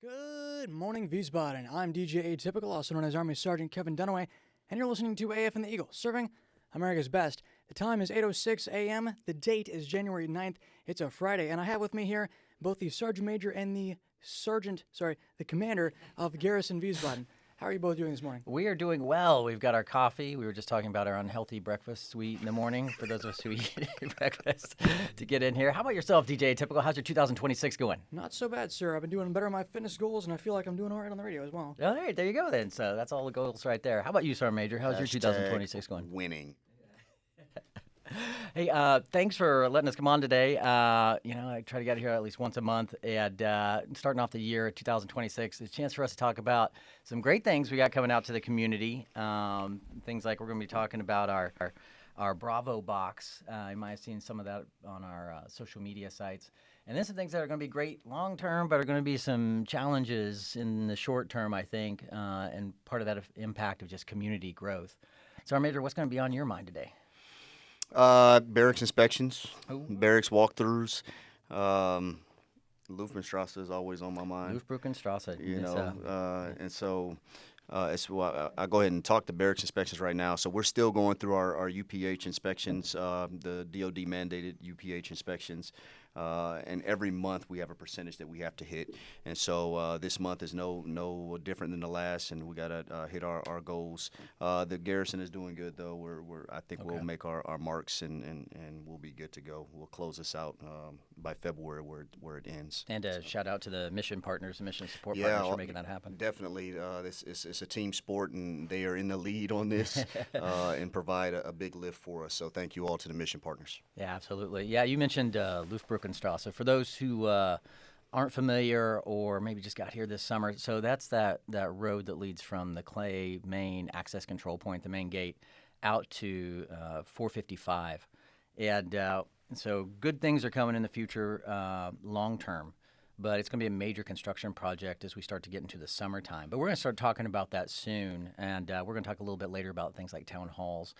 Good morning, Wiesbaden. I'm DJ Atypical, also known as Army Sergeant Kevin Dunnaway, and you're listening to AFN the Eagle, serving America's best. The time is 8:06 a.m. The date is January 9th. It's a Friday, and I have with me here both the Sergeant Major and the Commander of Garrison Wiesbaden. How are you both doing this morning? We are doing well. We've got our coffee. We were just talking about our unhealthy breakfasts we eat in the morning for those of us who eat breakfast to get in here. How about yourself, DJ Typical? How's your 2026 going? Not so bad, sir. I've been doing better on my fitness goals, and I feel like I'm doing all right on the radio as well. All right, there you go then. So that's all the goals right there. How about you, Sergeant Major? How's your 2026 going? Winning. Hey, thanks for letting us come on today. I try to get here at least once a month, and starting off the year 2026, it's a chance for us to talk about some great things we got coming out to the community. Things like we're going to be talking about our Bravo box. You might have seen some of that on our social media sites. And then some things that are going to be great long term, but are going to be some challenges in the short term, I think, and part of that impact of just community growth. So, Major, what's going to be on your mind today? Barracks inspections, Ooh. barracks walkthroughs. Lufthansa is always on my mind. Luftbrückenstraße. And so I go ahead and talk to barracks inspections right now. So we're still going through our UPH inspections, the DOD mandated UPH inspections. And every month we have a percentage that we have to hit. And so this month is no different than the last, and we got to hit our goals. The garrison is doing good, though. I think we'll make our marks, and we'll be good to go. We'll close this out by February where it ends. And shout out to the mission partners, the mission support partners for making that happen. Definitely. It's a team sport, and they are in the lead on this and provide a big lift for us. So thank you all to the mission partners. Yeah, absolutely. Yeah, you mentioned Luftbrückenstraße. For those who aren't familiar or maybe just got here this summer, so that's that road that leads from the Clay main access control point, the main gate, out to 455. And so good things are coming in the future long term, but it's going to be a major construction project as we start to get into the summertime. But we're going to start talking about that soon, and we're going to talk a little bit later about things like town halls.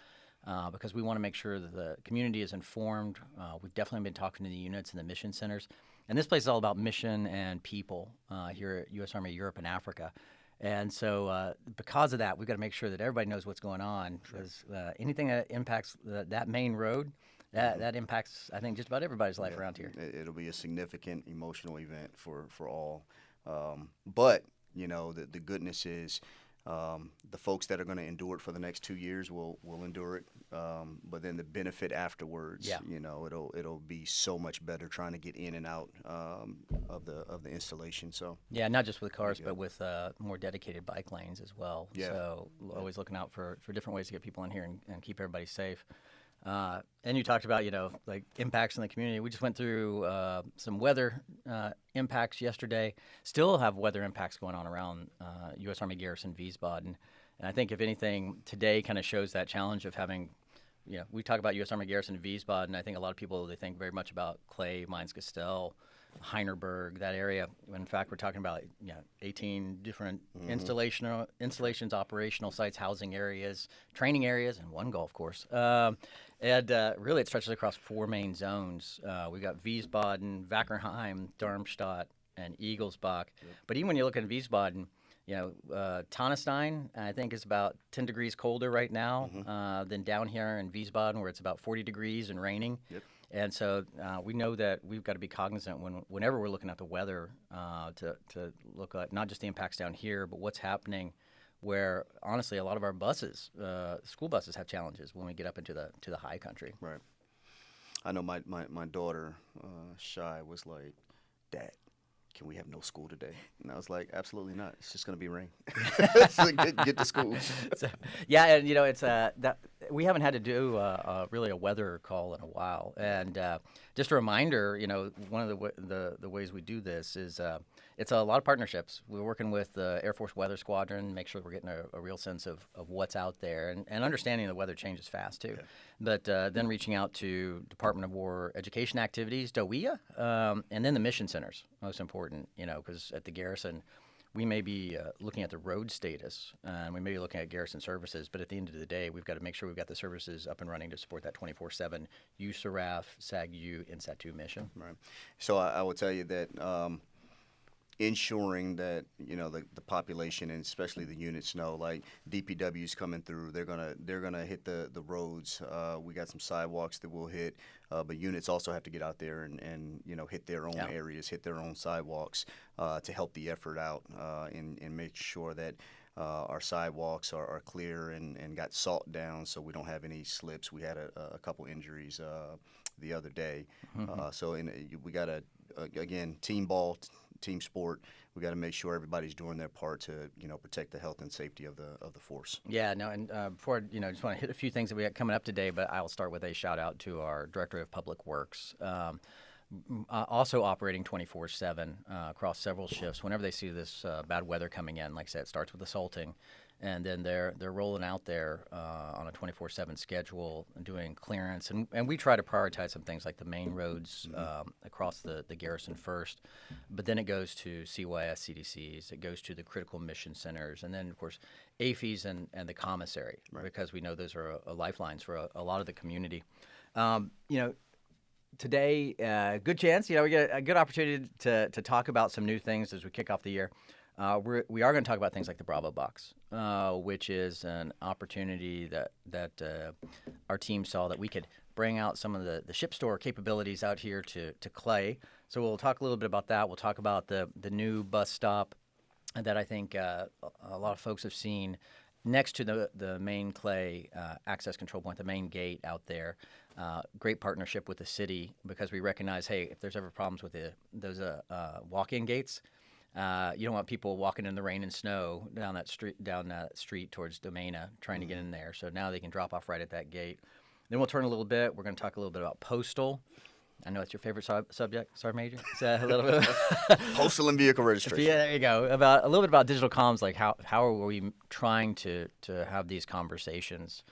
Because we want to make sure that the community is informed. We've definitely been talking to the units and the mission centers. And this place is all about mission and people here at U.S. Army Europe and Africa. And so because of that, we've got to make sure that everybody knows what's going on. Because anything that impacts that main road, that impacts, I think, just about everybody's life around here. It'll be a significant emotional event for all. But, the goodness is the folks that are going to endure it for the next 2 years will endure it. But then the benefit afterwards, it'll be so much better trying to get in and out of the installation. So yeah, not just with cars, but with more dedicated bike lanes as well. Yeah. So always looking out for different ways to get people in here and keep everybody safe. And you talked about, like impacts in the community. We just went through some weather impacts yesterday. Still have weather impacts going on around U.S. Army Garrison Wiesbaden. And I think, if anything, today kind of shows that challenge of having, we talk about U.S. Army Garrison Wiesbaden. I think a lot of people, they think very much about Clay, Mainz-Gestel, Heinerberg, that area. When in fact, we're talking about 18 different installations, operational sites, housing areas, training areas, and one golf course. And really, it stretches across 4 main zones. We got Wiesbaden, Wackerheim, Darmstadt, and Egelsbach. Yep. But even when you look at Wiesbaden, Tannestein, I think, is about 10 degrees colder right now than down here in Wiesbaden, where it's about 40 degrees and raining. Yep. And so we know that we've got to be cognizant whenever we're looking at the weather to look at not just the impacts down here, but what's happening where, honestly, a lot of our buses, school buses, have challenges when we get up into the high country. Right. I know my daughter, Shy, was like, "Dad, can we have no school today?" And I was like, absolutely not. It's just going to be rain. So get to school. So, yeah, and it's that we haven't had to do really a weather call in a while. And just a reminder, one of the ways we do this is it's a lot of partnerships. We're working with the Air Force Weather Squadron, make sure we're getting a real sense of what's out there, and understanding the weather changes fast too. Yeah. But then reaching out to Department of War education activities, DOEA, and then the mission centers, most important, because at the garrison, we may be looking at the road status, and we may be looking at garrison services, but at the end of the day, we've got to make sure we've got the services up and running to support that 24/7 USARAF, SAG-U, INSAT-2 mission. Right. So I will tell you that ensuring that the population and especially the units know, like DPW's coming through, they're gonna hit the roads. We got some sidewalks that we'll hit, but units also have to get out there and hit their own areas, hit their own sidewalks to help the effort out and make sure that our sidewalks are clear and got salt down so we don't have any slips. We had a couple injuries the other day. So we got again, team ball, team sport. We got to make sure everybody's doing their part to protect the health and safety of the force. Yeah, no, and before just want to hit a few things that we got coming up today, but I'll start with a shout out to our Director of Public Works. Also operating 24/7 across several shifts. Whenever they see this bad weather coming in, like I said, it starts with assaulting, and then they're rolling out there on a 24/7 schedule and doing clearance. And we try to prioritize some things like the main roads across the Garrison first, but then it goes to CYS CDCs, it goes to the critical mission centers, and then of course AFEs and the commissary, because we know those are lifelines for a lot of the community. Today, good chance, we get a good opportunity to talk about some new things as we kick off the year. We are going to talk about things like the Bravo Box, which is an opportunity that our team saw that we could bring out some of the ship store capabilities out here to Clay. So we'll talk a little bit about that. We'll talk about the new bus stop that I think a lot of folks have seen next to the main Clay access control point, the main gate out there. Great partnership with the city because we recognize, hey, if there's ever problems with those walk-in gates, you don't want people walking in the rain and snow down that street towards Domaina trying to get in there. So now they can drop off right at that gate. Then we'll turn a little bit. We're going to talk a little bit about Postal. I know it's your favorite subject, Sergeant Major. It's a little bit Postal and vehicle registration. Yeah, there you go. A little bit about digital comms, like how are we trying to have these conversations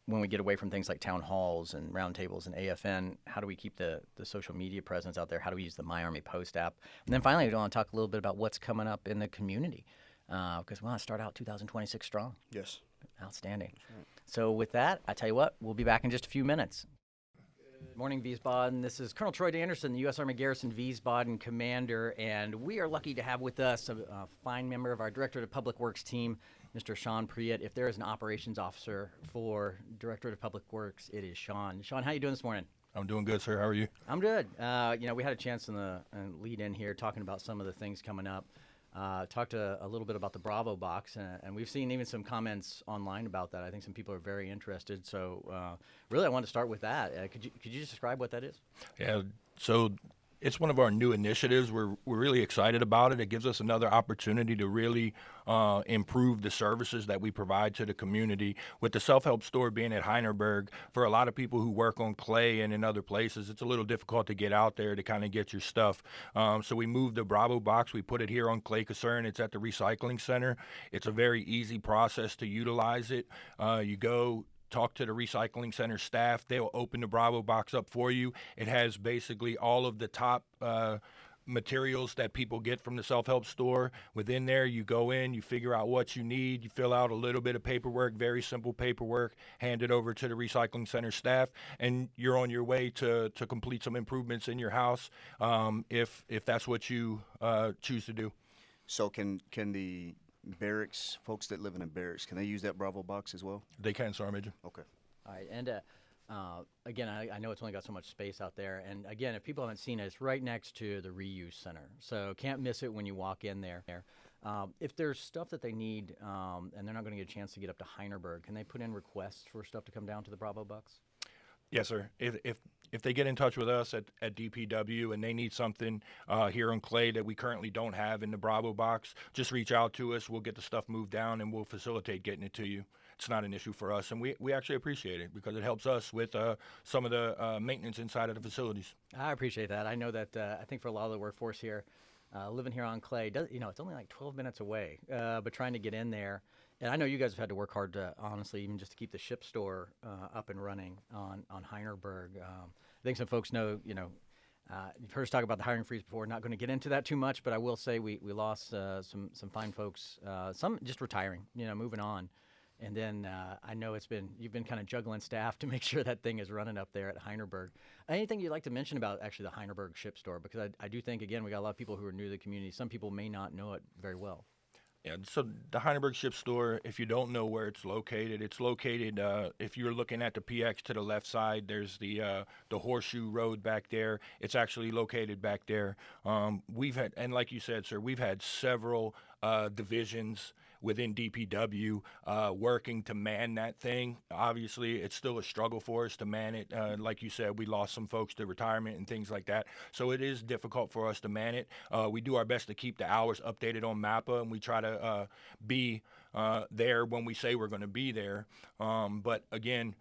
when we get away from things like town halls and roundtables and AFN. How do we keep the social media presence out there? How do we use the My Army Post app? And then finally, we want to talk a little bit about what's coming up in the community because we want to start out 2026 strong. Yes. Outstanding. Right. So with that, I tell you what, we'll be back in just a few minutes. Good morning, Wiesbaden. This is Colonel Troy Danderson, the U.S. Army Garrison Wiesbaden Commander, and we are lucky to have with us a fine member of our Directorate of Public Works team, Mr. Sean Priet. If there is an operations officer for Directorate of Public Works, it is Sean. Sean, how you doing this morning? I'm doing good, sir. How are you? I'm good. We had a chance in the lead in here talking about some of the things coming up. Talked a little bit about the Bravo Box, and we've seen even some comments online about that. I think some people are very interested. So really, I want to start with that. Could you just describe what that is? Yeah. So it's one of our new initiatives. We're really excited about it. It gives us another opportunity to really improve the services that we provide to the community. With the self-help store being at Heinerberg, for a lot of people who work on Clay and in other places, it's a little difficult to get out there to kind of get your stuff. So we moved the Bravo Box. We put it here on Clay Caserne. It's at the recycling center. It's a very easy process to utilize it. You go talk to the recycling center staff. They'll open the Bravo Box up for you. It has basically all of the top materials that people get from the self-help store. Within there, you go in, you figure out what you need, you fill out a little bit of paperwork, very simple paperwork, hand it over to the recycling center staff, and you're on your way to complete some improvements in your house if that's what you choose to do. So can the barracks, folks that live in a barracks, can they use that Bravo Box as well? They can, Sergeant Major. Okay. All right, and again, I know it's only got so much space out there, and again, if people haven't seen it, it's right next to the reuse center, so can't miss it when you walk in there. If there's stuff that they need and they're not going to get a chance to get up to Heinerberg, can they put in requests for stuff to come down to the Bravo Box? Yes, sir. If they get in touch with us at DPW and they need something here on Clay that we currently don't have in the Bravo Box, just reach out to us. We'll get the stuff moved down and we'll facilitate getting it to you. It's not an issue for us, and we actually appreciate it because it helps us with some of the maintenance inside of the facilities. I appreciate that. I know that I think for a lot of the workforce here, living here on Clay, it's only like 12 minutes away, but trying to get in there. And I know you guys have had to work hard to, honestly, even just to keep the ship store up and running on Heinerberg. I think some folks know, you've heard us talk about the hiring freeze before. Not going to get into that too much, but I will say we lost some fine folks, some just retiring, moving on. And then I know you've been kind of juggling staff to make sure that thing is running up there at Heinerberg. Anything you'd like to mention about actually the Heinerberg ship store? Because I do think, again, we got a lot of people who are new to the community. Some people may not know it very well. Yeah, so the Heinerberg Ship Store, if you don't know where it's located, if you're looking at the PX to the left side, there's the Horseshoe Road back there. It's actually located back there. We've had, and like you said, sir, we've had several divisions within DPW working to man that thing. Obviously, it's still a struggle for us to man it. Like you said, we lost some folks to retirement and things like that. So it is difficult for us to man it. We do our best to keep the hours updated on MAPPA, and we try to be there when we say we're going to be there. But again,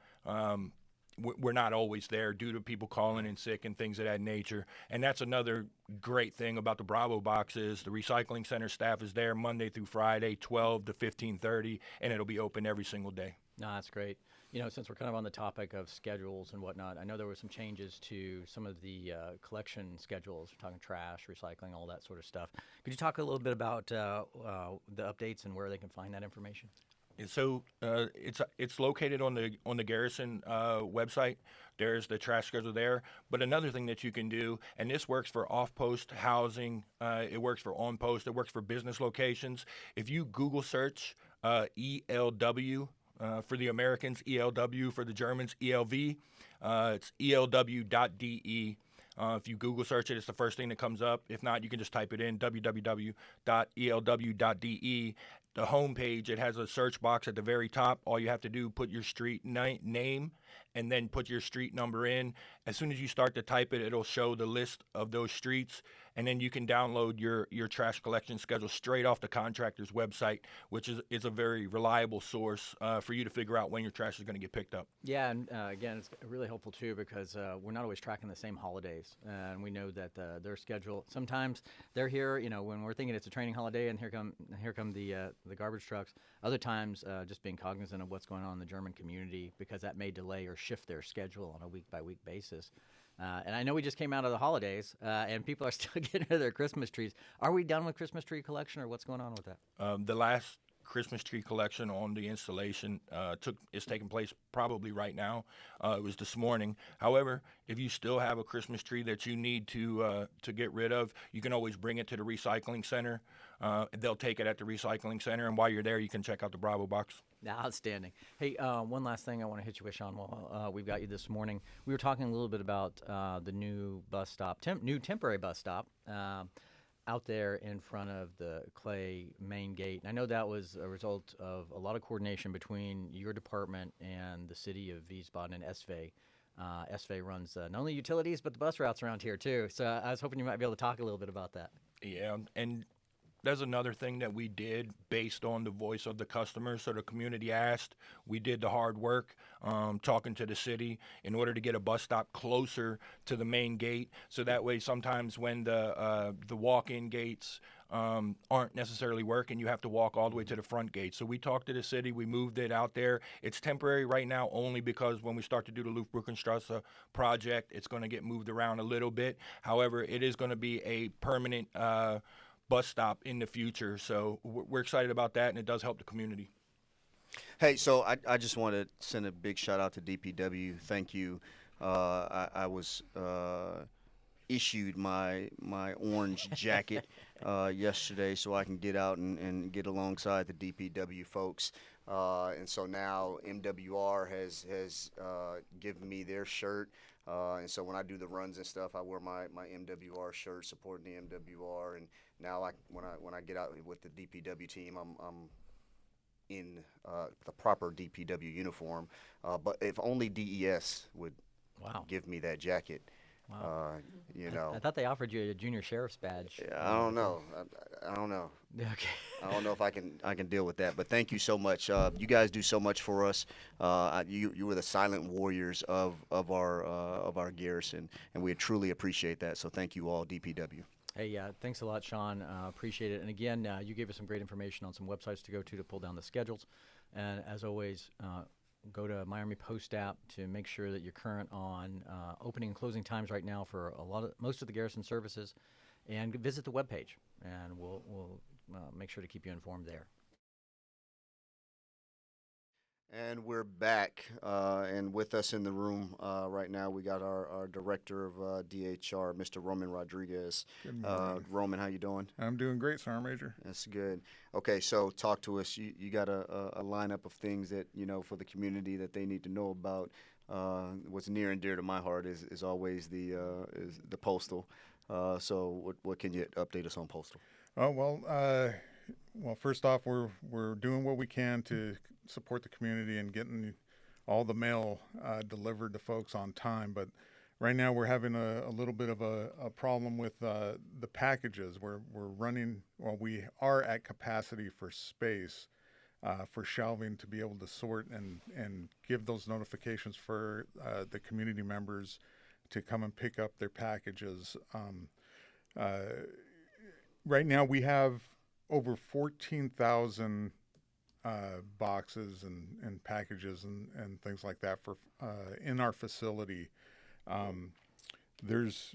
we're not always there due to people calling in sick and things of that nature. And that's another great thing about the Bravo box is the recycling center staff is there Monday through Friday, 12 to 15:30, and it'll be open every single day. No, that's great. Since we're kind of on the topic of schedules and whatnot, I know there were some changes to some of the collection schedules. We're talking trash, recycling, all that sort of stuff. Could you talk a little bit about the updates and where they can find that information? And so it's located on the Garrison website. There's the trash schedule there. But another thing that you can do, and this works for off-post housing, it works for on-post, it works for business locations. If you Google search ELW for the Americans, ELW for the Germans, ELV, it's elw.de. If you Google search it, it's the first thing that comes up. If not, you can just type it in, www.elw.de. The homepage, it has a search box at the very top. All you have to do, put your street name and then put your street number in. As soon as you start to type it, it'll show the list of those streets, and then you can download your trash collection schedule straight off the contractor's website, which is a very reliable source for you to figure out when your trash is going to get picked up. Yeah, and again, it's really helpful too because we're not always tracking the same holidays, and we know that their schedule. Sometimes they're here, when we're thinking it's a training holiday, and here come the garbage trucks. Other times, just being cognizant of what's going on in the German community because that may delay or shift their schedule on a week-by-week basis. And I know we just came out of the holidays, and people are still getting rid of their Christmas trees. Are we done with Christmas tree collection, or what's going on with that? The last Christmas tree collection on the installation is taking place probably right now. It was this morning. However, if you still have a Christmas tree that you need to get rid of, you can always bring it to the recycling center. They'll take it at the recycling center, and while you're there, you can check out the Bravo box. Outstanding. Hey, one last thing I want to hit you with, Sean, while we've got you this morning. We were talking a little bit about the new bus stop, new temporary bus stop out there in front of the Clay main gate. And I know that was a result of a lot of coordination between your department and the city of Wiesbaden and SV. SV runs not only utilities, but the bus routes around here, too. So I was hoping you might be able to talk a little bit about that. Yeah, and there's another thing that we did based on the voice of the customers. So the community asked, we did the hard work, talking to the city in order to get a bus stop closer to the main gate. So that way, sometimes when the walk-in gates aren't necessarily working, you have to walk all the way to the front gate. So we talked to the city, we moved it out there. It's temporary right now only because when we start to do the Luftbrückenstrasse project, it's going to get moved around a little bit. However, it is going to be a permanent bus stop in the future. So we're excited about that, and it does help the community. Hey, so I just want to send a big shout out to DPW. Thank you. I was issued my orange jacket yesterday so I can get out and get alongside the DPW folks. And so now MWR has given me their shirt. And so when I do the runs and stuff, I wear my MWR shirt supporting the MWR. And now when I get out with the DPW team, I'm in the proper DPW uniform. But if only DES would give me that jacket. Wow. I thought they offered you a junior sheriff's badge. I don't know. I don't know. Okay. I don't know if I can deal with that. But thank you so much. You guys do so much for us. You were the silent warriors of our garrison, and we truly appreciate that. So thank you all, DPW. Hey, thanks a lot, Sean. Appreciate it. And again, you gave us some great information on some websites to go to pull down the schedules. And as always, go to My Army Post app to make sure that you're current on opening and closing times right now for most of the garrison services, and visit the webpage, and we'll make sure to keep you informed there. And we're back, and with us in the room right now, we got our director of DHR, Mr. Roman Rodriguez. Good morning. Roman, how you doing? I'm doing great, Sergeant Major. That's good. Okay, so talk to us. You got a lineup of things that, for the community that they need to know about. What's near and dear to my heart is always the Postal. So what can you update us on Postal? Oh, well, first off, we're doing what we can to support the community and getting all the mail delivered to folks on time. But right now we're having a little bit of a problem with the packages. We're running, we are at capacity for space for shelving to be able to sort and give those notifications for the community members to come and pick up their packages. Right now we have over 14,000 boxes and packages and things like that for in our facility. There's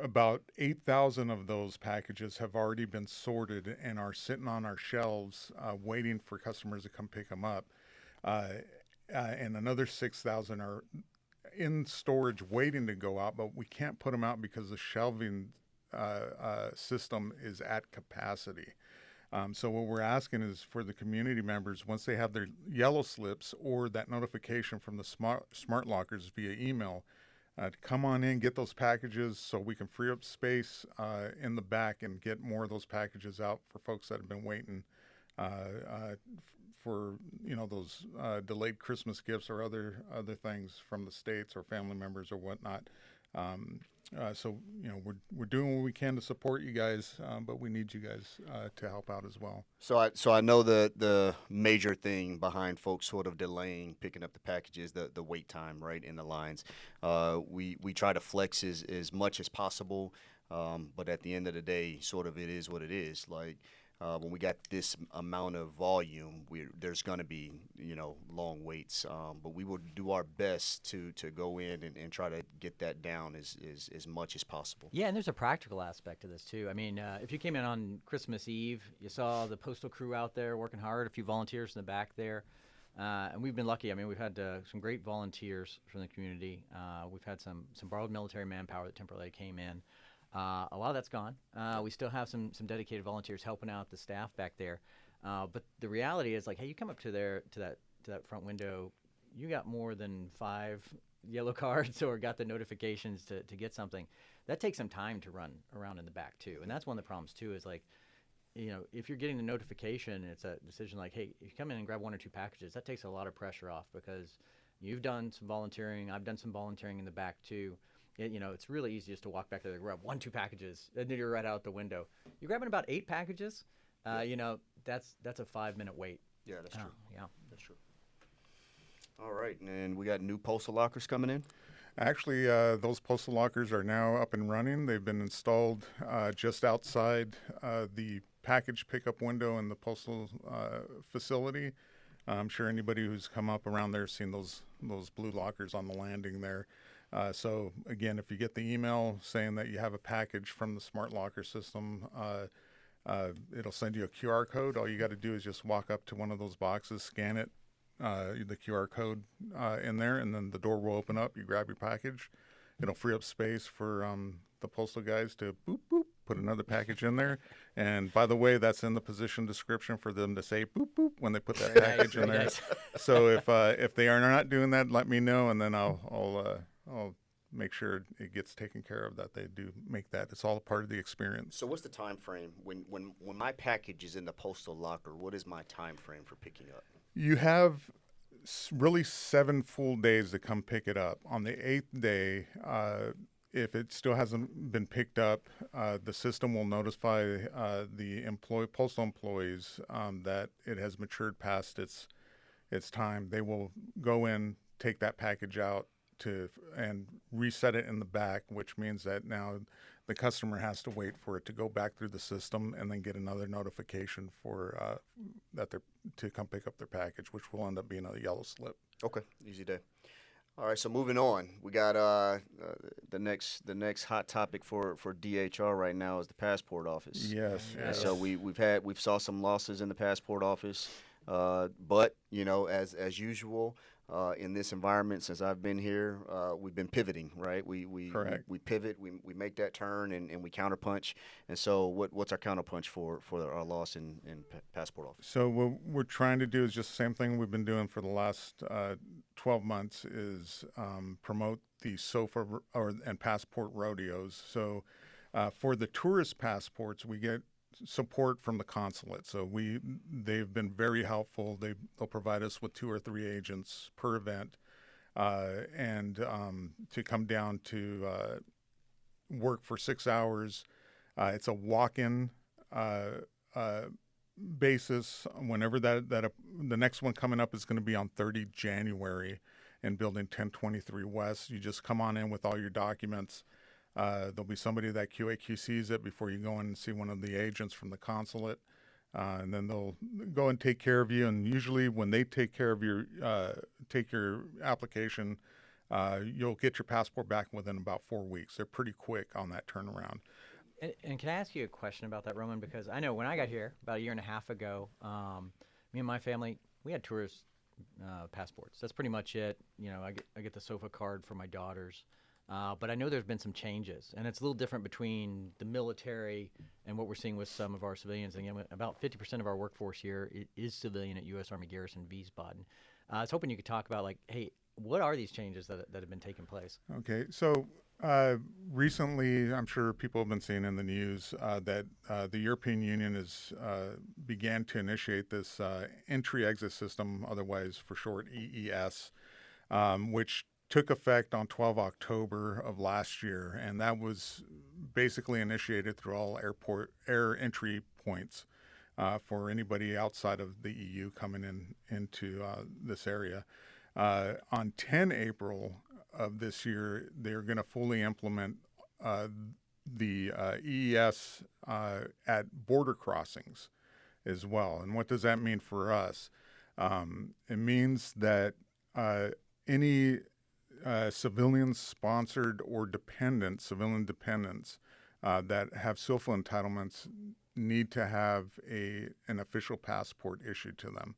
about 8,000 of those packages have already been sorted and are sitting on our shelves waiting for customers to come pick them up. And another 6,000 are in storage waiting to go out, but we can't put them out because the shelving system is at capacity. So what we're asking is for the community members, once they have their yellow slips or that notification from the smart lockers via email, to come on in, get those packages so we can free up space in the back and get more of those packages out for folks that have been waiting for those delayed Christmas gifts or other things from the States or family members or whatnot. So we're doing what we can to support you guys, but we need you guys to help out as well. So I know the major thing behind folks sort of delaying picking up the packages, the wait time, right, in the lines. We try to flex as much as possible, but at the end of the day, sort of it is what it is. Like when we got this amount of volume, there's going to be long waits, but we will do our best to go in and try to get that down as much as possible. Yeah, and there's a practical aspect to this too. I mean, if you came in on Christmas Eve, you saw the postal crew out there working hard, a few volunteers in the back there, and we've been lucky. I mean, we've had some great volunteers from the community. We've had some borrowed military manpower that temporarily came in. A lot of that's gone. We still have some dedicated volunteers helping out the staff back there. But the reality is, like, hey, you come up to that front window, you got more than 5 yellow cards or got the notifications to get something. That takes some time to run around in the back too. And that's one of the problems too, is like, if you're getting the notification, it's a decision like, hey, if you come in and grab 1 or 2 packages, that takes a lot of pressure off because you've done some volunteering. I've done some volunteering in the back too. It's really easy just to walk back there, grab 1, 2 packages, and then you're right out the window. You're grabbing about 8 packages. That's a 5-minute wait. Yeah, that's true. Yeah, that's true. All right, and we got new postal lockers coming in. Actually, those postal lockers are now up and running. They've been installed just outside the package pickup window in the postal facility. I'm sure anybody who's come up around there has seen those blue lockers on the landing there. So again, if you get the email saying that you have a package from the smart locker system, it'll send you a QR code. All you got to do is just walk up to one of those boxes, scan it, the QR code in there, and then the door will open up. You grab your package. It'll free up space for the postal guys to boop, boop, put another package in there. And by the way, that's in the position description for them to say boop, boop when they put that package in there. Nice. So if they are not doing that, let me know, and then I'll make sure it gets taken care of, that they do make that. It's all a part of the experience. So what's the time frame when my package is in the postal locker? What is my time frame for picking up? You have really 7 full days to come pick it up. On the 8th day, if it still hasn't been picked up, the system will notify the postal employees that it has matured past its time. They will go in, take that package out and reset it in the back, which means that now the customer has to wait for it to go back through the system and then get another notification for that they're to come pick up their package, which will end up being a yellow slip. Okay, easy day. All right, so moving on, we got the next hot topic for DHR right now is the passport office. Yes. And so we've saw some losses in the passport office. But as usual. In this environment, since I've been here, we've been pivoting, right? Correct. We pivot, we make that turn, and we counterpunch. And so, what's our counterpunch for our loss in passport office? So what we're trying to do is just the same thing we've been doing for the last 12 months is promote the SOFA and passport rodeos. So for the tourist passports, we get support from the consulate. So they've been very helpful. They'll provide us with 2 or 3 agents per event, and to come down to work for 6 hours. It's a walk-in basis. Whenever the next one coming up is going to be on 30 January in Building 1023 West. You just come on in with all your documents. There'll be somebody that QAQCs it before you go in and see one of the agents from the consulate, and then they'll go and take care of you. And usually, when they take care of take your application, you'll get your passport back within about 4 weeks. They're pretty quick on that turnaround. And can I ask you a question about that, Roman? Because I know when I got here about a year and a half ago, me and my family, we had tourist passports. That's pretty much it. I get the SOFA card for my daughters. But I know there's been some changes, and it's a little different between the military and what we're seeing with some of our civilians. And again, about 50% of our workforce here is civilian at U.S. Army Garrison Wiesbaden. I was hoping you could talk about, hey, what are these changes that have been taking place? Okay, so recently, I'm sure people have been seeing in the news that the European Union began to initiate this entry-exit system, otherwise for short EES, which took effect on 12 October of last year, and that was basically initiated through all air entry points for anybody outside of the EU coming into this area. On 10 April of this year, they're going to fully implement the EES at border crossings as well. And what does that mean for us? It means that any civilian-sponsored or civilian dependents that have SOFA entitlements need to have an official passport issued to them.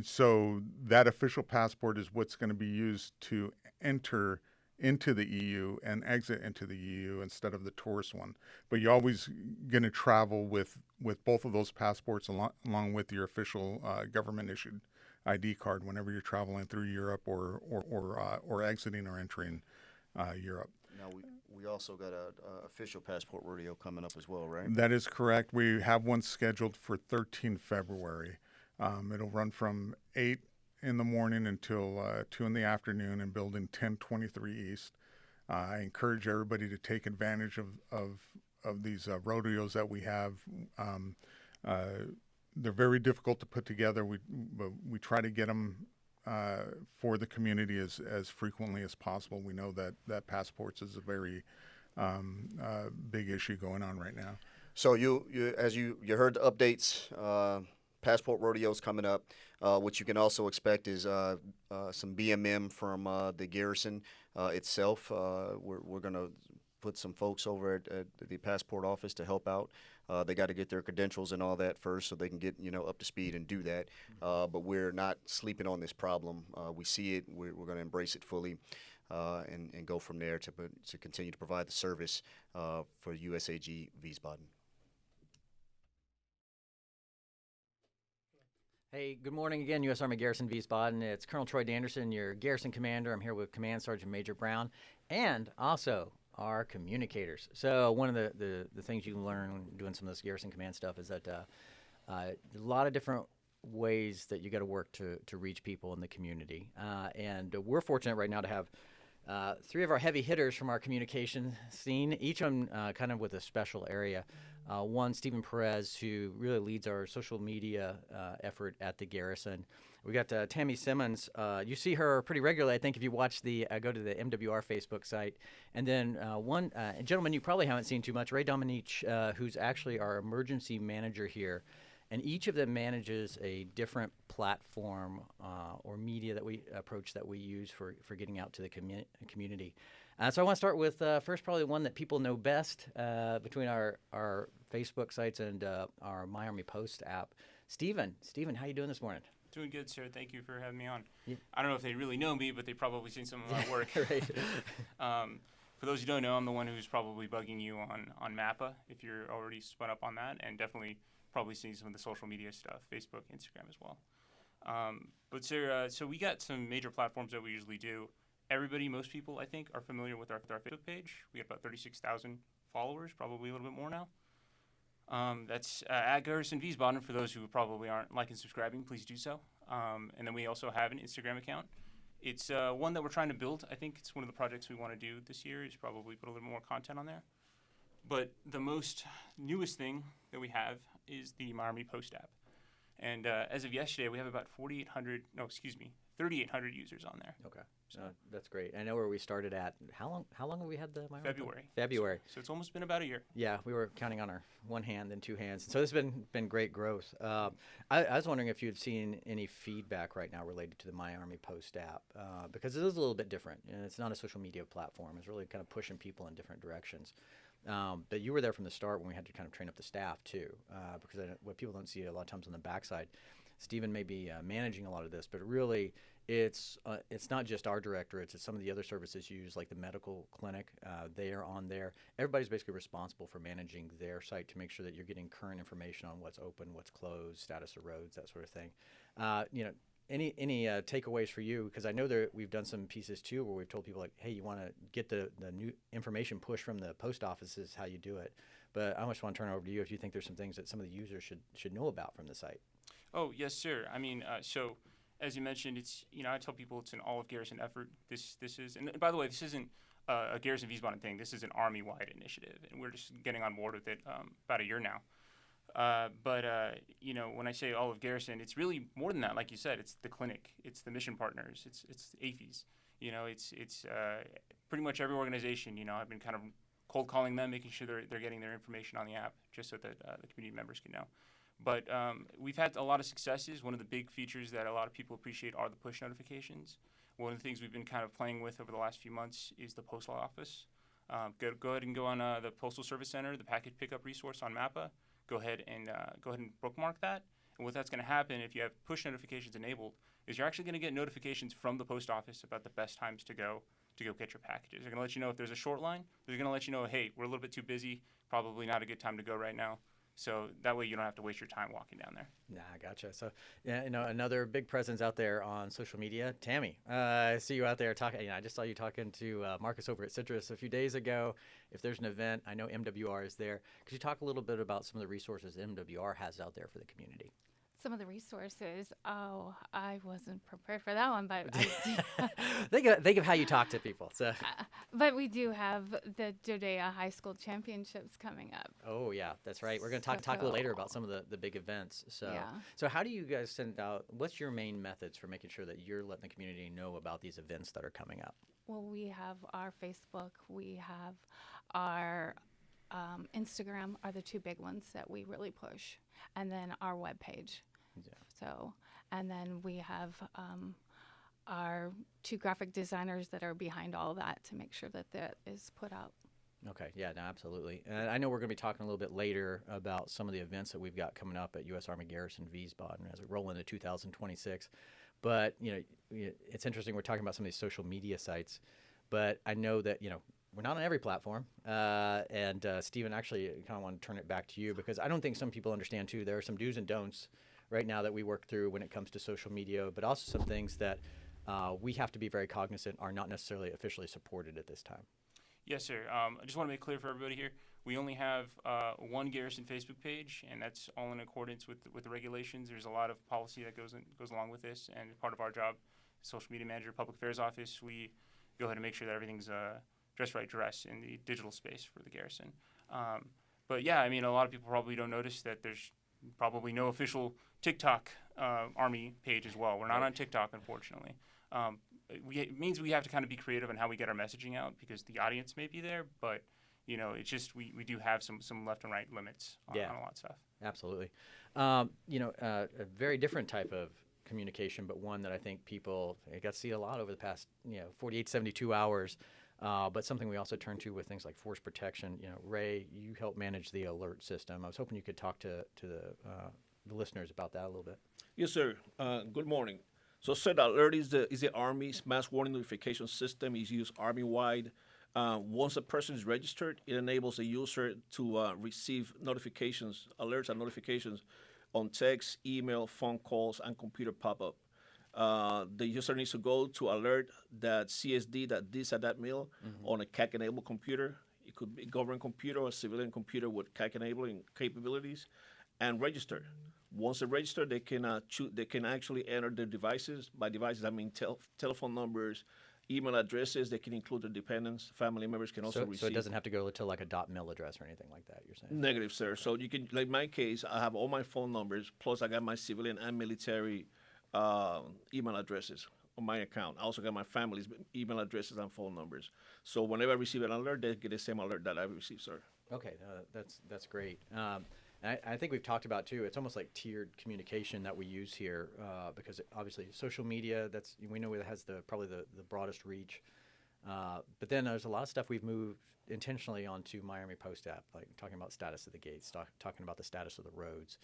So that official passport is what's going to be used to enter into the EU and exit into the EU instead of the tourist one. But you're always going to travel with both of those passports along with your official government-issued ID card whenever you're traveling through Europe or exiting or entering Europe. Now, we also got a official passport rodeo coming up as well, right? That is correct. We have one scheduled for 13 February. It'll run from 8 in the morning until 2 in the afternoon in Building 1023 East. I encourage everybody to take advantage of these rodeos that we have. They're very difficult to put together. But we try to get them for the community as frequently as possible. We know that passports is a very big issue going on right now. So as you heard the updates, passport rodeos coming up. What you can also expect is some BMM from the garrison itself. We're going to put some folks over at the passport office to help out. They got to get their credentials and all that first so they can get up to speed and do that. But we're not sleeping on this problem. We see it. We're going to embrace it fully and go from there to continue to provide the service for USAG Wiesbaden. Hey, good morning again, U.S. Army Garrison Wiesbaden. It's Colonel Troy Danderson, your garrison commander. I'm here with Command Sergeant Major Brown and also our communicators. So one of the things you can learn when doing some of this garrison command stuff is that a lot of different ways that you got to work to reach people in the community. And we're fortunate right now to have 3 of our heavy hitters from our communication scene, each of them kind of with a special area. One, Stephen Perez, who really leads our social media effort at the Garrison. We got Tammy Simmons. You see her pretty regularly, I think, if you watch go to the MWR Facebook site. And then one gentleman you probably haven't seen too much, Ray Dominique, who's actually our emergency manager here. And each of them manages a different platform or media that we use for getting out to the community. So I want to start with first probably the one that people know best between our Facebook sites and our My Army Post app. Steven, how you doing this morning? Doing good, sir. Thank you for having me on. Yeah. I don't know if they really know me, but they've probably seen some of my work. Right. For those who don't know, I'm the one who's probably bugging you on MAPPA, if you're already spun up on that, and definitely probably seeing some of the social media stuff, Facebook, Instagram as well. But sir, so we got some major platforms that we usually do. Most people, I think, are familiar with our Facebook page. We have about 36,000 followers, probably a little bit more now. That's at Garrison Wiesbaden. For those who probably aren't liking and subscribing, please do so. And then we also have an Instagram account. It's one that we're trying to build. I think it's one of the projects we want to do this year is probably put a little more content on there. But the newest thing that we have is the My Army Post app. And as of yesterday, we have about 3,800 users on there. Okay. So that's great. I know where we started at. How long have we had the My Army February. February. So it's almost been about a year. Yeah, we were counting on our one hand and two hands. So this has been great growth. I was wondering if you've seen any feedback right now related to the My Army Post app, because it is a little bit different. And it's not a social media platform. It's really kind of pushing people in different directions. But you were there from the start when we had to kind of train up the staff too, because what people don't see a lot of times on the backside, Stephen may be managing a lot of this, but really it's not just our directorates, it's some of the other services you use, like the medical clinic. They are on there. Everybody's basically responsible for managing their site to make sure that you're getting current information on what's open, what's closed, status of roads, that sort of thing. Any takeaways for you? Because I know that we've done some pieces too where we've told people like, hey, you want to get the new information pushed from the post office is how you do it. But I just want to turn it over to you if you think there's some things that some of the users should know about from the site. Oh, yes, sir. I mean, so as you mentioned, it's, I tell people it's an all of Garrison effort. This is, and by the way, this isn't a Garrison Wiesbaden thing. This is an Army-wide initiative, and we're just getting on board with it about a year now. But when I say all of Garrison, it's really more than that. Like you said, it's the clinic, it's the mission partners, it's AFES. It's pretty much every organization. I've been kind of cold calling them, making sure they're getting their information on the app, just so that the community members can know. But we've had a lot of successes. One of the big features that a lot of people appreciate are the push notifications. One of the things we've been kind of playing with over the last few months is the postal office. Go ahead and go on the Postal Service Center, the package pickup resource on MAPPA. Go ahead and bookmark that. And what that's going to happen if you have push notifications enabled is you're actually going to get notifications from the post office about the best times to go get your packages. They're going to let you know if there's a short line. They're going to let you know, hey, we're a little bit too busy, probably not a good time to go right now. So that way you don't have to waste your time walking down there. Yeah, gotcha. So, another big presence out there on social media. Tammy, I see you out there talking. I just saw you talking to Marcus over at Citrus a few days ago. If there's an event, I know MWR is there. Could you talk a little bit about some of the resources MWR has out there for the community? Some of the resources. Oh, I wasn't prepared for that one, but think of how you talk to people. So, but we do have the Judea High School Championships coming up. Oh yeah, that's right. We're going to talk a little later about some of the big events. So, yeah. So how do you guys send out? What's your main methods for making sure that you're letting the community know about these events that are coming up? Well, we have our Facebook. We have our Instagram are the two big ones that we really push, and then our webpage. Yeah. So, and then we have our two graphic designers that are behind all that to make sure that that is put out. Okay, yeah, no, absolutely. And I know we're going to be talking a little bit later about some of the events that we've got coming up at U.S. Army Garrison Wiesbaden as we roll into 2026. But, it's interesting we're talking about some of these social media sites, but I know that, we're not on every platform. And Stephen, actually, I kind of want to turn it back to you because I don't think some people understand, too. There are some do's and don'ts right now that we work through when it comes to social media, but also some things that we have to be very cognizant are not necessarily officially supported at this time. Yes, sir. I just want to make clear for everybody here, we only have one Garrison Facebook page, and that's all in accordance with the regulations. There's a lot of policy that goes along with this, and part of our job, social media manager, public affairs office, we go ahead and make sure that everything's dress right dress in the digital space for the Garrison. But yeah, a lot of people probably don't notice that there's probably no official TikTok Army page as well. We're not on TikTok, unfortunately. It means we have to kind of be creative in how we get our messaging out because the audience may be there, but it's just we do have some left and right limits on a lot of stuff. Absolutely. A very different type of communication, but one that I think people got to see a lot over the past 48, 72 hours. But something we also turn to with things like force protection. Ray, you help manage the alert system. I was hoping you could talk to the the listeners about that a little bit. Yes, sir. Good morning. So, Set Alert is the Army's mass warning notification system. It's used Army-wide. Once a person is registered, it enables the user to receive notifications, alerts and notifications on text, email, phone calls, and computer pop-up. The user needs to go to alert.csd.this@that.mil on a CAC-enabled computer. It could be a government computer or a civilian computer with CAC-enabling capabilities, and register. Once they register, they can they can actually enter their devices. By devices, I mean telephone numbers, email addresses. They can include their dependents. Family members can also receive. So it doesn't have to go to like a .mil address or anything like that, you're saying? Negative, sir. So you can, like my case, I have all my phone numbers, plus I got my civilian and military email addresses on my account. I also got my family's email addresses and phone numbers. So whenever I receive an alert, they get the same alert that I received, sir. Okay, that's great. And I think we've talked about too. It's almost like tiered communication that we use here, because obviously social media. We know it has probably the broadest reach. But then there's a lot of stuff we've moved intentionally onto My Army Post app, like talking about status of the gates, talking about the status of the roads.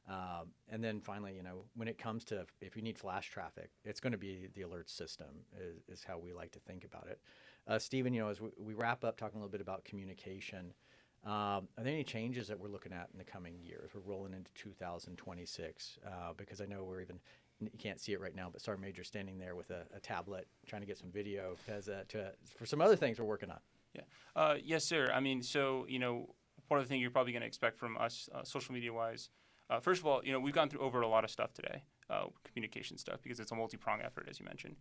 And then finally, when it comes to if you need flash traffic, it's going to be the alert system is how we like to think about it. Stephen, as we wrap up talking a little bit about communication, are there any changes that we're looking at in the coming years? We're rolling into 2026 because I know you can't see it right now, but Sergeant Major standing there with a tablet trying to get some video for some other things we're working on. Yeah. Yes, sir. I mean, so, part of the thing you're probably going to expect from us social media-wise, first of all, we've gone through over a lot of stuff today, communication stuff, because it's a multi-pronged effort, as you mentioned.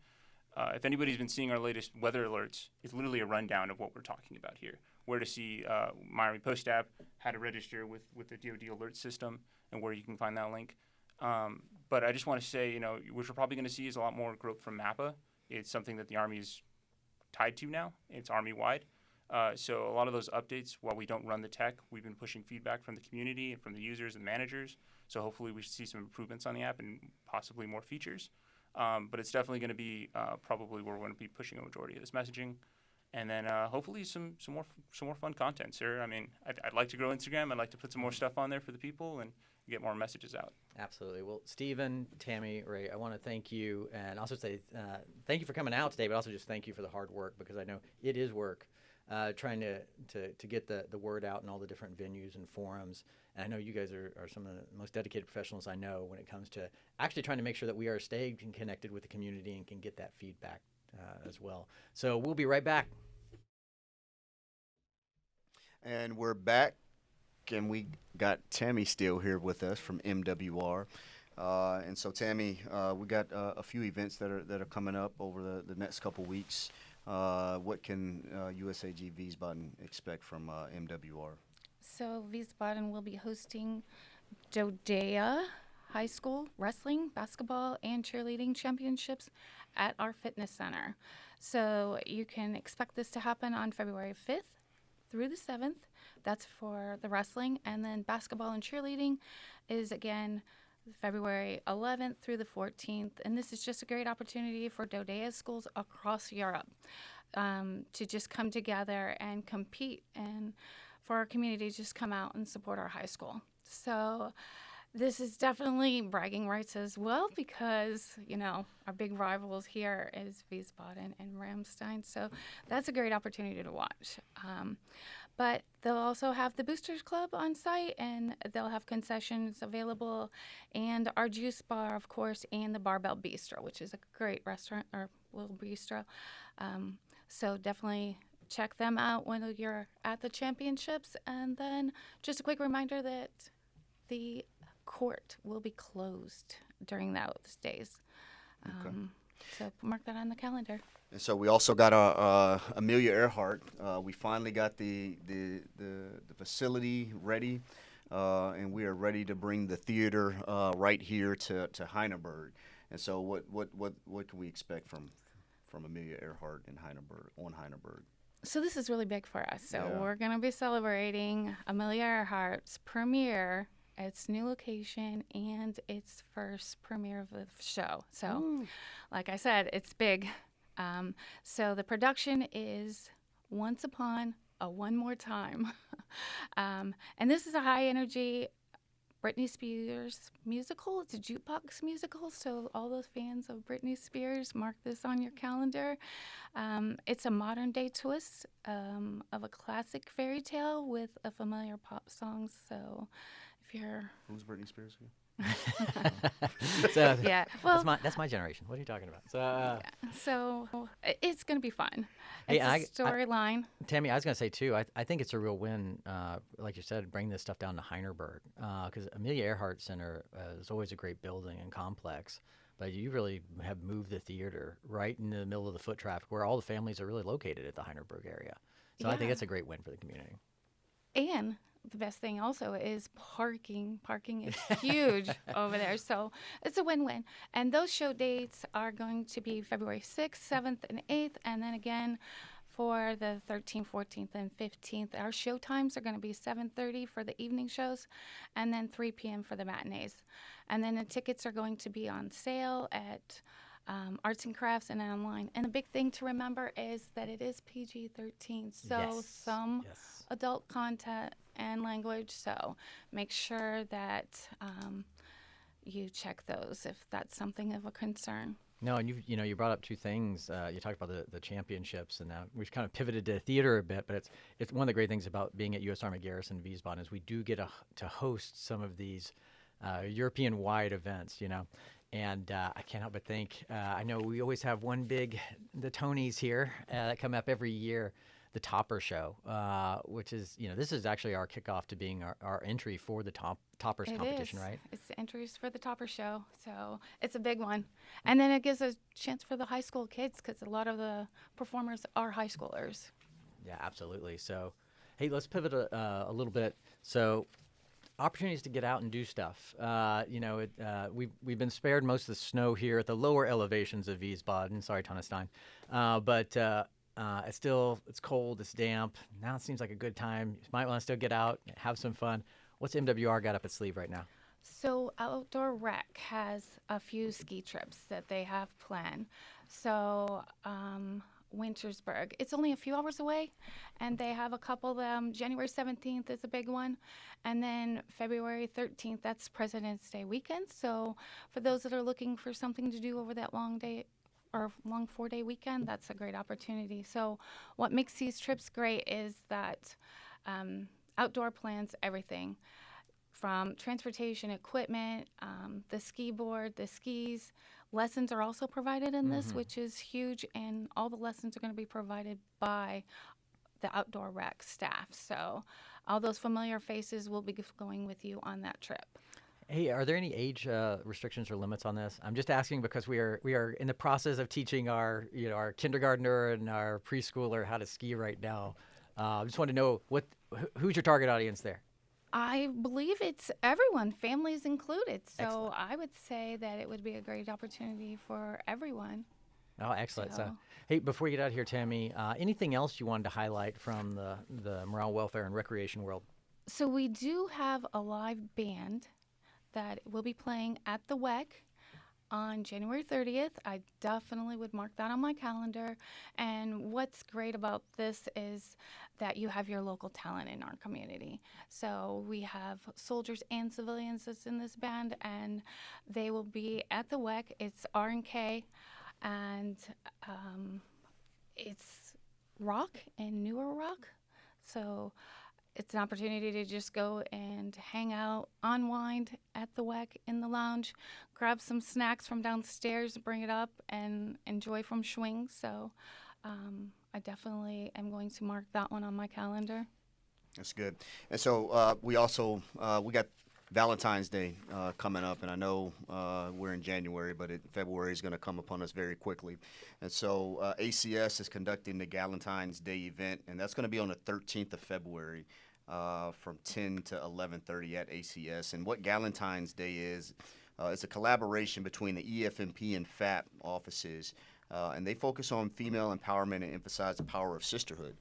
If anybody's been seeing our latest weather alerts, it's literally a rundown of what we're talking about here. Where to see My Army Post app, how to register with the DoD alert system, and where you can find that link. But I just want to say, what you're probably going to see is a lot more growth from MAPA. It's something that the Army is tied to now. It's Army-wide. So a lot of those updates, while we don't run the tech, we've been pushing feedback from the community and from the users and managers. So hopefully we should see some improvements on the app and possibly more features. But it's definitely going to be probably where we're going to be pushing a majority of this messaging. And then hopefully some more fun content, sir. I mean, I'd like to grow Instagram. I'd like to put some more stuff on there for the people and get more messages out. Absolutely. Well, Stephen, Tammy, Ray, I want to thank you and also say thank you for coming out today, but also just thank you for the hard work, because I know it is work trying to get the word out in all the different venues and forums. And I know you guys are some of the most dedicated professionals I know when it comes to actually trying to make sure that we are staying connected with the community and can get that feedback as well. So we'll be right back. And we're back, and we got Tammy still here with us from MWR. And so, Tammy, we got a few events that are coming up over the next couple weeks. What can USAG Wiesbaden expect from MWR? So Wiesbaden will be hosting Dodea High School wrestling, basketball, and cheerleading championships at our fitness center. So you can expect this to happen on February 5th through the 7th. That's for the wrestling. And then basketball and cheerleading is, again, February 11th through the 14th. And this is just a great opportunity for Dodea schools across Europe to just come together and compete, and for our community to just come out and support our high school. So this is definitely bragging rights as well, because, our big rivals here is Wiesbaden and Ramstein. So that's a great opportunity to watch. But they'll also have the Boosters Club on site, and they'll have concessions available, and our juice bar, of course, and the Barbell Bistro, which is a great restaurant or little bistro. So definitely check them out when you're at the championships. And then just a quick reminder that the court will be closed during those days. Okay. So mark that on the calendar. And so we also got Amelia Earhart. We finally got the facility ready, and we are ready to bring the theater right here to Heineberg. And so what can we expect from Amelia Earhart in Heineberg? So this is really big for us. So Yeah. we're going to be celebrating Amelia Earhart's premiere, its new location, and its first premiere of the show. So, like I said, it's big. So the production is Once Upon a One More Time. And this is a high energy Britney Spears musical. It's a jukebox musical, so all those fans of Britney Spears, mark this on your calendar. It's a modern-day twist of a classic fairy tale with a familiar pop song. So if you're... Who's Britney Spears again? So Yeah, well, that's my generation. What are you talking about? So, so it's going to be fun. Hey, It's a storyline. Tammy, I was going to say too. I think it's a real win, like you said, bring this stuff down to Heinerberg, because Amelia Earhart Center is always a great building and complex. But you really have moved the theater right in the middle of the foot traffic, where all the families are really located at the Heinerberg area. So I think Yeah. that's a great win for the community. And the best thing also is parking. Parking is huge over there. So it's a win-win. And those show dates are going to be February 6th, 7th, and 8th. And then again for the 13th, 14th, and 15th. Our show times are going to be 7:30 for the evening shows and then 3 p.m. for the matinees. And then the tickets are going to be on sale at Arts and Crafts and online. And the big thing to remember is that it is PG-13. So Yes. some Yes. adult content and language, so make sure that you check those if that's something of a concern. No, and you brought up two things. You talked about the championships, and we've kind of pivoted to theater a bit. But it's one of the great things about being at U.S. Army Garrison Wiesbaden is we do get to host some of these European-wide events. And I can't help but think. I know we always have the Tonys here that come up every year. The Topper Show, which is, this is actually our kickoff to being our entry for the Toppers competition, right? It's the entries for the Topper Show, so it's a big one. And then it gives a chance for the high school kids because a lot of the performers are high schoolers. Yeah, absolutely. So, hey, let's pivot a little bit. So, opportunities to get out and do stuff. We've been spared most of the snow here at the lower elevations of Wiesbaden. Sorry, Tonestein. But it's cold, it's damp. Now it seems like a good time. You might want to still get out, have some fun. What's MWR got up its sleeve right now? So Outdoor Rec has a few ski trips that they have planned. So Wintersburg, it's only a few hours away, and they have a couple of them. January 17th is a big one, and then February 13th, that's President's Day weekend. So for those that are looking for something to do over that long 4-day weekend, that's a great opportunity. So what makes these trips great is that outdoor plans everything from transportation equipment, the ski board, the skis. Lessons are also provided in this, which is huge, and all the lessons are going to be provided by the Outdoor Rec staff. So all those familiar faces will be going with you on that trip. Hey, are there any age restrictions or limits on this? I'm just asking because we are in the process of teaching our kindergartner and our preschooler how to ski right now. I just want to know who's your target audience there? I believe it's everyone, families included. So Excellent. I would say that it would be a great opportunity for everyone. Oh, excellent. So, So- hey, before we get out of here, Tammy, anything else you wanted to highlight from the morale, welfare, and recreation world? So we do have a live band that will be playing at the WEC on January 30th. I definitely would mark that on my calendar. And what's great about this is that you have your local talent in our community. So we have soldiers and civilians that's in this band, and they will be at the WEC. It's R&K, and it's rock and newer rock. So it's an opportunity to just go and hang out, unwind at the WEC in the lounge, grab some snacks from downstairs, bring it up, and enjoy from Schwing. So I definitely am going to mark that one on my calendar. That's good. And so we also we got Valentine's Day coming up, and I know we're in January, but February is going to come upon us very quickly. And so ACS is conducting the Galentine's Day event, and that's going to be on the 13th of February from 10 to 11:30 at ACS. And what Galentine's Day is, it's a collaboration between the EFMP and FAP offices, and they focus on female empowerment and emphasize the power of sisterhood.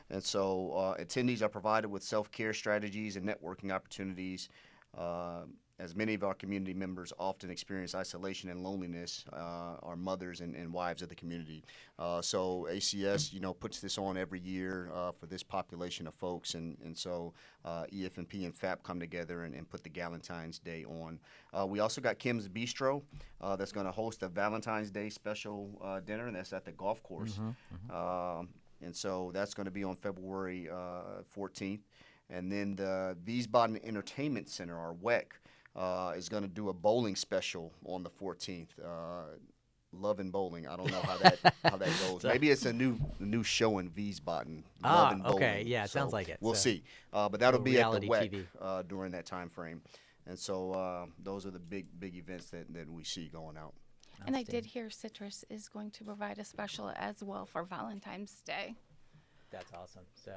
And so attendees are provided with self-care strategies and networking opportunities. as many of our community members often experience isolation and loneliness, are mothers and wives of the community. So ACS, puts this on every year for this population of folks, and so EFNP and FAP come together and put the Galentine's Day on. We also got Kim's Bistro that's going to host a Valentine's Day special dinner, and that's at the golf course. And so that's going to be on February 14th. And then the Wiesbaden Entertainment Center, our WEC, is going to do a bowling special on the 14th. Love and Bowling. I don't know how that goes. Maybe it's a new show in Wiesbaden. Love and Bowling. Okay, yeah, it sounds like it. We'll see. But that'll be at the reality WEC during that time frame. And so those are the big events that we see going out. And I did hear Citrus is going to provide a special as well for Valentine's Day. That's awesome. So,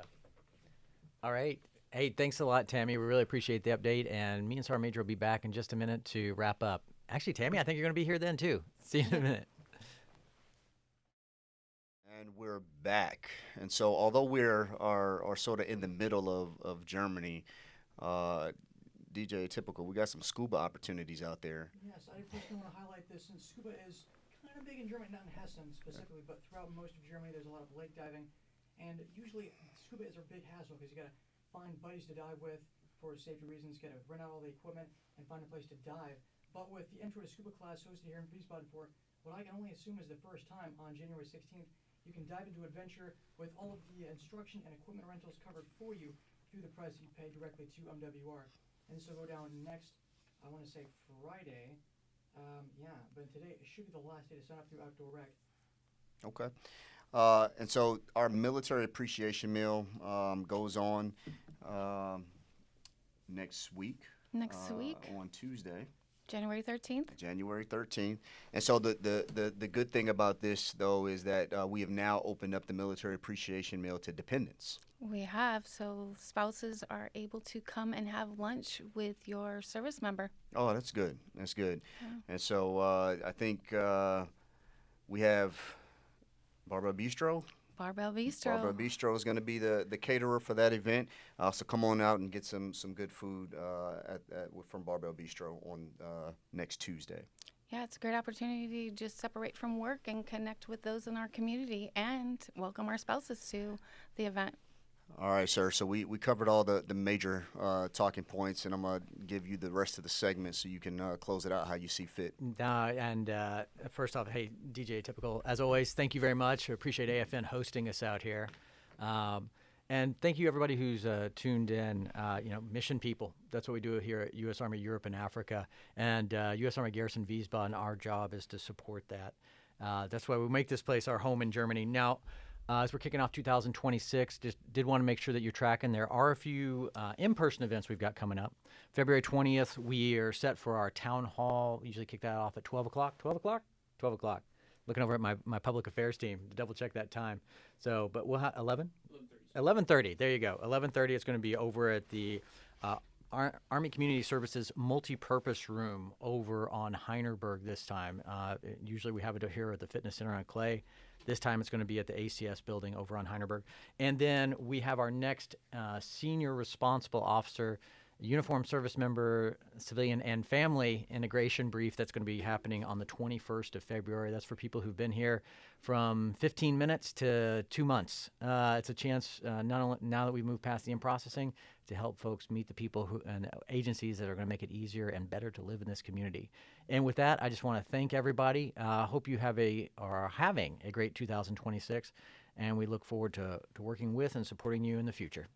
all right. Hey, thanks a lot, Tammy. We really appreciate the update. And me and Sergeant Major will be back in just a minute to wrap up. Actually, Tammy, I think you're going to be here then, too. See you in a minute. And we're back. And so although we're sort of in the middle of Germany, DJ Typical, we got some scuba opportunities out there. Yes, I personally want to highlight this since scuba is kind of big in Germany, not in Hessen specifically, but throughout most of Germany there's a lot of lake diving. And usually scuba is a big hassle because you got to find buddies to dive with for safety reasons, got to rent out all the equipment and find a place to dive. But with the Intro to Scuba class hosted here in Wiesbaden for what I can only assume is the first time on January 16th, you can dive into adventure with all of the instruction and equipment rentals covered for you through the price that you pay directly to MWR. And so go down next, I want to say Friday. But today it should be the last day to sign up through Outdoor Rec. Okay. And so our military appreciation meal goes on next week. Next week, on Tuesday, January 13th. January 13th. And so the good thing about this, though, is that we have now opened up the military appreciation meal to dependents. We have, so spouses are able to come and have lunch with your service member. Oh, that's good. That's good. Yeah. And so I think we have Barbell Bistro. Barbell Bistro. Barbell Bistro is going to be the caterer for that event. So come on out and get some good food from Barbell Bistro on next Tuesday. Yeah, it's a great opportunity to just separate from work and connect with those in our community and welcome our spouses to the event. All right, sir. So we covered all the major talking points, and I'm going to give you the rest of the segment so you can close it out how you see fit. First off, hey, DJ Typical, as always, thank you very much. I appreciate AFN hosting us out here. And thank you, everybody who's tuned in. Mission people. That's what we do here at U.S. Army Europe and Africa. And U.S. Army Garrison Wiesbaden, our job is to support that. That's why we make this place our home in Germany. Now, as we're kicking off 2026, just did want to make sure that you're tracking. There are a few in-person events we've got coming up. February 20th, we are set for our town hall. We usually kick that off at 12 o'clock. 12 o'clock? 12 o'clock. Looking over at my public affairs team to double check that time. So, but we'll have 11? 11:30. There you go. 11:30. It's going to be over at the Army Community Services multi-purpose room over on Heinerberg this time. Usually we have it here at the Fitness Center on Clay. This time it's going to be at the ACS building over on Heinerberg. And then we have our next senior responsible officer, uniformed service member, civilian, and family integration brief that's going to be happening on the 21st of February. That's for people who've been here from 15 minutes to 2 months. It's a chance, not only now that we've moved past the in-processing, to help folks meet the people and agencies that are going to make it easier and better to live in this community. And with that, I just want to thank everybody. Hope you are having a great 2026, and we look forward to working with and supporting you in the future.